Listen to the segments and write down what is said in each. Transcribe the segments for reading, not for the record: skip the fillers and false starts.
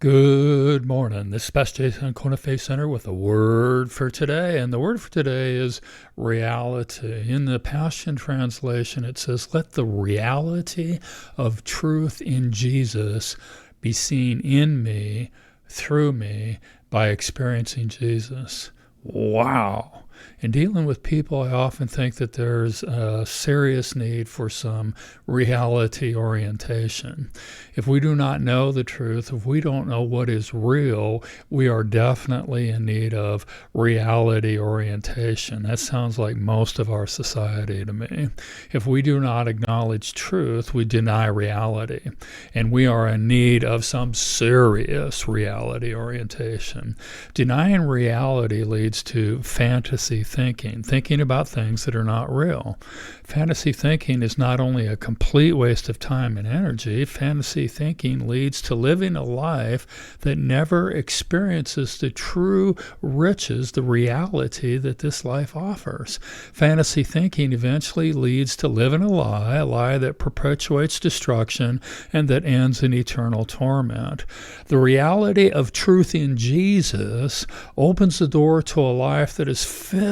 Good morning. This is Pastor Jason Kona Faith Center with a word for today. And the word for today is reality. In the Passion Translation, it says, "Let the reality of truth in Jesus be seen in me, through me, by experiencing Jesus." Wow. In dealing with people, I often think that there's a serious need for some reality orientation. If we do not know the truth, if we don't know what is real, we are definitely in need of reality orientation. That sounds like most of our society to me. If we do not acknowledge truth, we deny reality. And we are in need of some serious reality orientation. Denying reality leads to fantasy thinking about things that are not real. Fantasy thinking is not only a complete waste of time and energy, fantasy thinking leads to living a life that never experiences the true riches, the reality that this life offers. Fantasy thinking eventually leads to living a lie that perpetuates destruction and that ends in eternal torment. The reality of truth in Jesus opens the door to a life that is filled,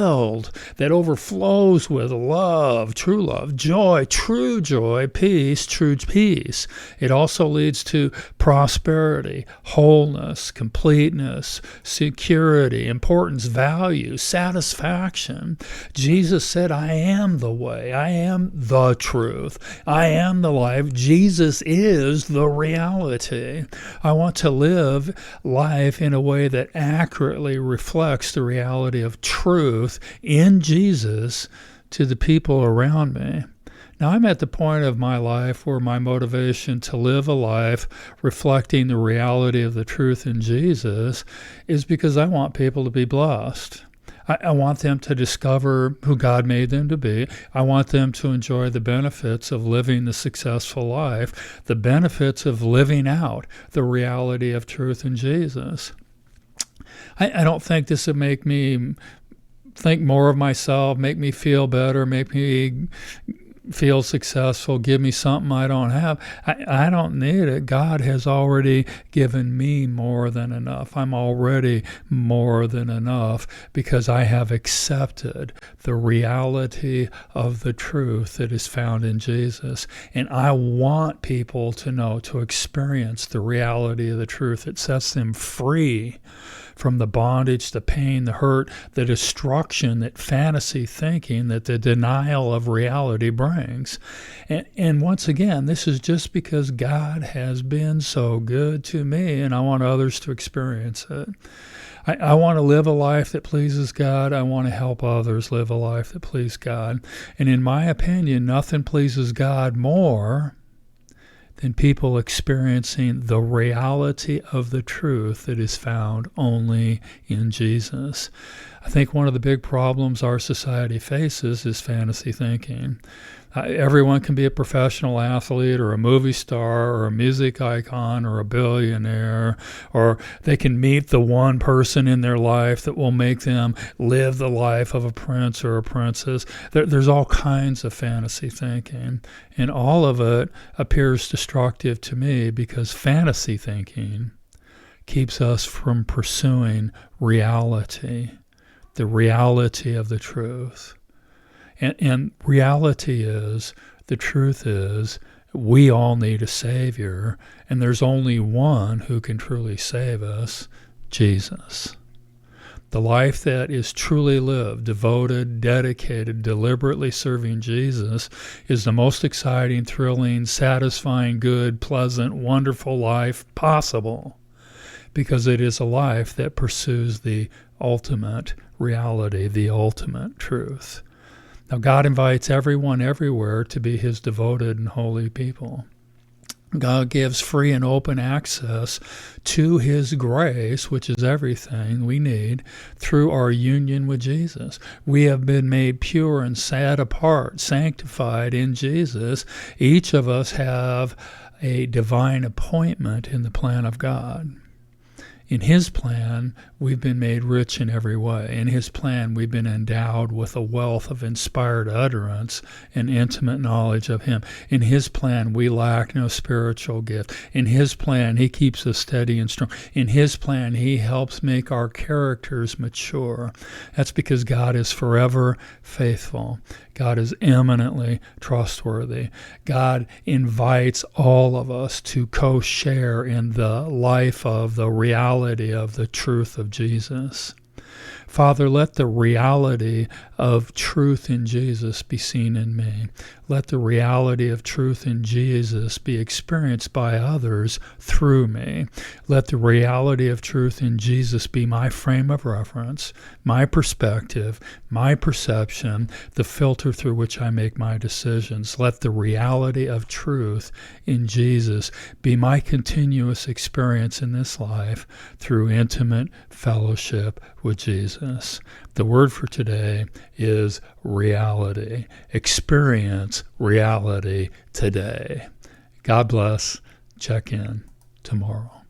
that overflows with love, true joy, peace, true peace. It also leads to prosperity, wholeness, completeness, security, importance, value, satisfaction. Jesus said, "I am the way, I am the truth, I am the life." Jesus is the reality. I want to live life in a way that accurately reflects the reality of truth in Jesus to the people around me. Now, I'm at the point of my life where my motivation to live a life reflecting the reality of the truth in Jesus is because I want people to be blessed. I want them to discover who God made them to be. I want them to enjoy the benefits of living the successful life, the benefits of living out the reality of truth in Jesus. I don't think this would make me think more of myself, make me feel better, make me feel successful, give me something I don't have. I don't need it. God has already given me more than enough. I'm already more than enough because I have accepted the reality of the truth that is found in Jesus. And I want people to know, to experience the reality of the truth that sets them free from the bondage, the pain, the hurt, the destruction that fantasy thinking, that the denial of reality brings. And once again, this is just because God has been so good to me, and I want others to experience it. I want to live a life that pleases God. I want to help others live a life that pleases God. And in my opinion, nothing pleases God more than people experiencing the reality of the truth that is found only in Jesus. I think one of the big problems our society faces is fantasy thinking. Everyone can be a professional athlete or a movie star or a music icon or a billionaire, or they can meet the one person in their life that will make them live the life of a prince or a princess. There's all kinds of fantasy thinking, and all of it appears destructive to me because fantasy thinking keeps us from pursuing reality, the reality of the truth. And reality is, the truth is, we all need a Savior, and there's only one who can truly save us, Jesus. The life that is truly lived, devoted, dedicated, deliberately serving Jesus is the most exciting, thrilling, satisfying, good, pleasant, wonderful life possible, because it is a life that pursues the ultimate reality, the ultimate truth. Now, God invites everyone everywhere to be his devoted and holy people. God gives free and open access to his grace, which is everything we need, through our union with Jesus. We have been made pure and set apart, sanctified in Jesus. Each of us have a divine appointment in the plan of God. In his plan, we've been made rich in every way. In his plan, we've been endowed with a wealth of inspired utterance and intimate knowledge of him. In his plan, we lack no spiritual gift. In his plan, he keeps us steady and strong. In his plan, he helps make our characters mature. That's because God is forever faithful. God is eminently trustworthy. God invites all of us to co-share in the life of the reality of the truth of Jesus. Father, let the reality of truth in Jesus be seen in me. Let the reality of truth in Jesus be experienced by others through me. Let the reality of truth in Jesus be my frame of reference, my perspective, my perception, the filter through which I make my decisions. Let the reality of truth in Jesus be my continuous experience in this life through intimate fellowship with Jesus. The word for today is reality. Experience reality today. God bless. Check in tomorrow.